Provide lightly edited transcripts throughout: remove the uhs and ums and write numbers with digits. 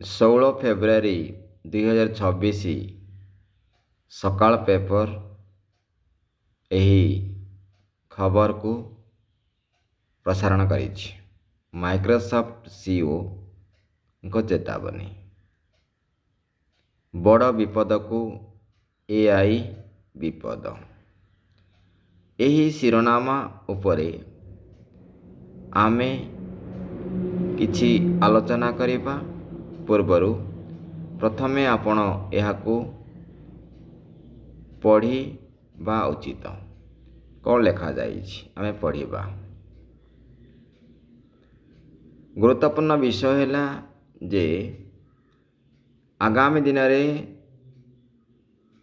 16 ଫେବୃଆରୀ 2026 ସକାଳ ପେପର ଏହି ଖବରକୁ ପ୍ରସାରଣ କରିଛି। ମାଇକ୍ରୋସଫ୍ଟ ସିଇଓଙ୍କ ଚେତାବନୀ, ବଡ଼ ବିପଦକୁ ଏଆଇ ବିପଦ। ଏହି ଶିରୋନାମା ଉପରେ ଆମେ କିଛି ଆଲୋଚନା କରିବା ପୂର୍ବରୁ ପ୍ରଥମେ ଆପଣ ଏହାକୁ ପଢ଼ିବା ଉଚିତ। କ'ଣ ଲେଖାଯାଇଛି ଆମେ ପଢ଼ିବା। ଗୁରୁତ୍ୱପୂର୍ଣ୍ଣ ବିଷୟ ହେଲା ଯେ ଆଗାମୀ ଦିନରେ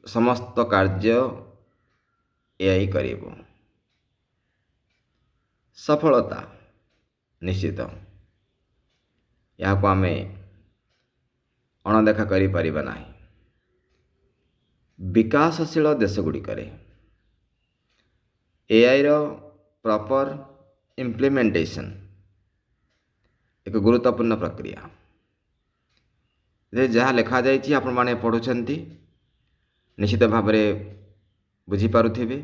ସମସ୍ତ କାର୍ଯ୍ୟ ଏଆଇ କରିବ। ସଫଳତା ନିଶ୍ଚିତ, ଏହାକୁ ଆମେ ଅଣଦେଖା କରିପାରିବା ନାହିଁ। ବିକାଶଶୀଳ ଦେଶଗୁଡ଼ିକରେ ଏଆଇର ପ୍ରପର ଇମ୍ପ୍ଲିମେଣ୍ଟେସନ୍ ଏକ ଗୁରୁତ୍ୱପୂର୍ଣ୍ଣ ପ୍ରକ୍ରିୟା। ଯାହା ଲେଖାଯାଇଛି ଆପଣମାନେ ପଢ଼ୁଛନ୍ତି, ନିଶ୍ଚିତ ଭାବରେ ବୁଝିପାରୁଥିବେ।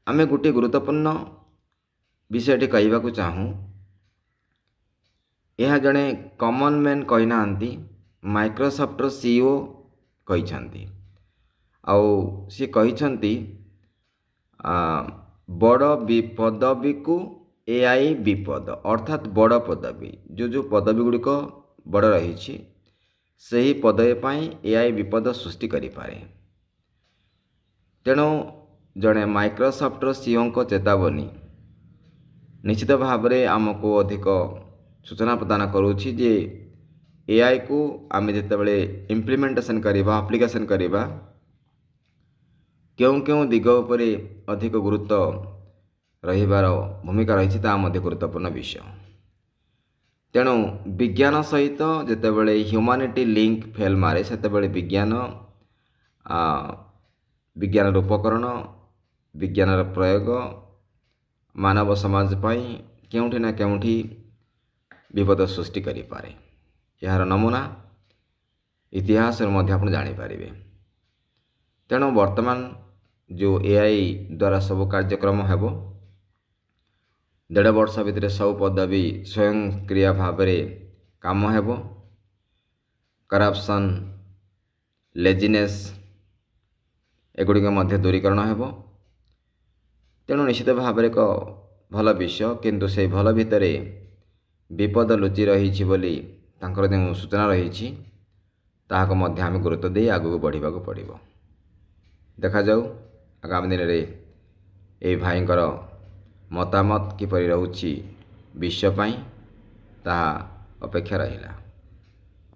ଆମେ ଗୋଟିଏ ଗୁରୁତ୍ୱପୂର୍ଣ୍ଣ ବିଷୟଟି କହିବାକୁ ଚାହୁଁ। ଏହା ଜଣେ କମନ୍ ମ୍ୟାନ୍ କହିନାହାନ୍ତି, ମାଇକ୍ରୋସଫ୍ଟର ସିଇଓ କହିଛନ୍ତି। ଆଉ ସେ କହିଛନ୍ତି ବଡ଼ ପଦବୀକୁ ଏଆଇ ବିପଦ, ଅର୍ଥାତ୍ ବଡ଼ ପଦବୀ ଯେଉଁ ପଦବୀ ଗୁଡ଼ିକ ବଡ଼ ରହିଛି ସେହି ପଦବୀ ପାଇଁ ଏଆଇ ବିପଦ ସୃଷ୍ଟି କରିପାରେ। ତେଣୁ ଜଣେ ମାଇକ୍ରୋସଫ୍ଟର ସିଇଓଙ୍କ ଚେତାବନୀ ନିଶ୍ଚିତ ଭାବରେ ଆମକୁ ଅଧିକ ସୂଚନା ପ୍ରଦାନ କରୁଛି ଯେ ଏଆଇକୁ ଆମେ ଯେତେବେଳେ ଇମ୍ପ୍ଲିମେଣ୍ଟେସନ୍ କରିବା, ଆପ୍ଲିକେସନ୍ କରିବା, କେଉଁ କେଉଁ ଦିଗ ଉପରେ ଅଧିକ ଗୁରୁତ୍ୱ ରହିବାର ଭୂମିକା ରହିଛି ତାହା ମଧ୍ୟ ଗୁରୁତ୍ୱପୂର୍ଣ୍ଣ ବିଷୟ। ତେଣୁ ବିଜ୍ଞାନ ସହିତ ଯେତେବେଳେ ହ୍ୟୁମାନିଟି ଲିଙ୍କ ଫେଲ୍ ମାରେ ସେତେବେଳେ ବିଜ୍ଞାନର ଉପକରଣ, ବିଜ୍ଞାନର ପ୍ରୟୋଗ ମାନବ ସମାଜ ପାଇଁ କେଉଁଠି ନା କେଉଁଠି ବିପଦ ସୃଷ୍ଟି କରିପାରେ। ଏହାର ନମୁନା ଇତିହାସରୁ ମଧ୍ୟ ଆପଣ ଜାଣିପାରିବେ। ତେଣୁ ବର୍ତ୍ତମାନ ଯେଉଁ ଏଆଇ ଦ୍ୱାରା ସବୁ କାର୍ଯ୍ୟକ୍ରମ ହେବ, 1.5 ବର୍ଷ ଭିତରେ ସବୁ ପଦବୀ ସ୍ୱୟଂକ୍ରିୟ ଭାବରେ କାମ ହେବ। କରପ୍ସନ୍, ଲେଜିନେସ୍ ଏଗୁଡ଼ିକ ମଧ୍ୟ ଦୂରୀକରଣ ହେବ। ତେଣୁ ନିଶ୍ଚିତ ଭାବରେ ଏକ ଭଲ ବିଷୟ, କିନ୍ତୁ ସେହି ଭଲ ଭିତରେ ବିପଦ ଲୁଚି ରହିଛି ବୋଲି ତାଙ୍କର ଯେଉଁ ସୂଚନା ରହିଛି ତାହାକୁ ମଧ୍ୟ ଆମେ ଗୁରୁତ୍ୱ ଦେଇ ଆଗକୁ ବଢ଼ିବାକୁ ପଡ଼ିବ। ଦେଖାଯାଉ ଆଗାମୀ ଦିନରେ ଏହି ଭାଇଙ୍କର ମତାମତ କିପରି ରହୁଛି ବିଶ୍ୱ ପାଇଁ, ତାହା ଅପେକ୍ଷା ରହିଲା।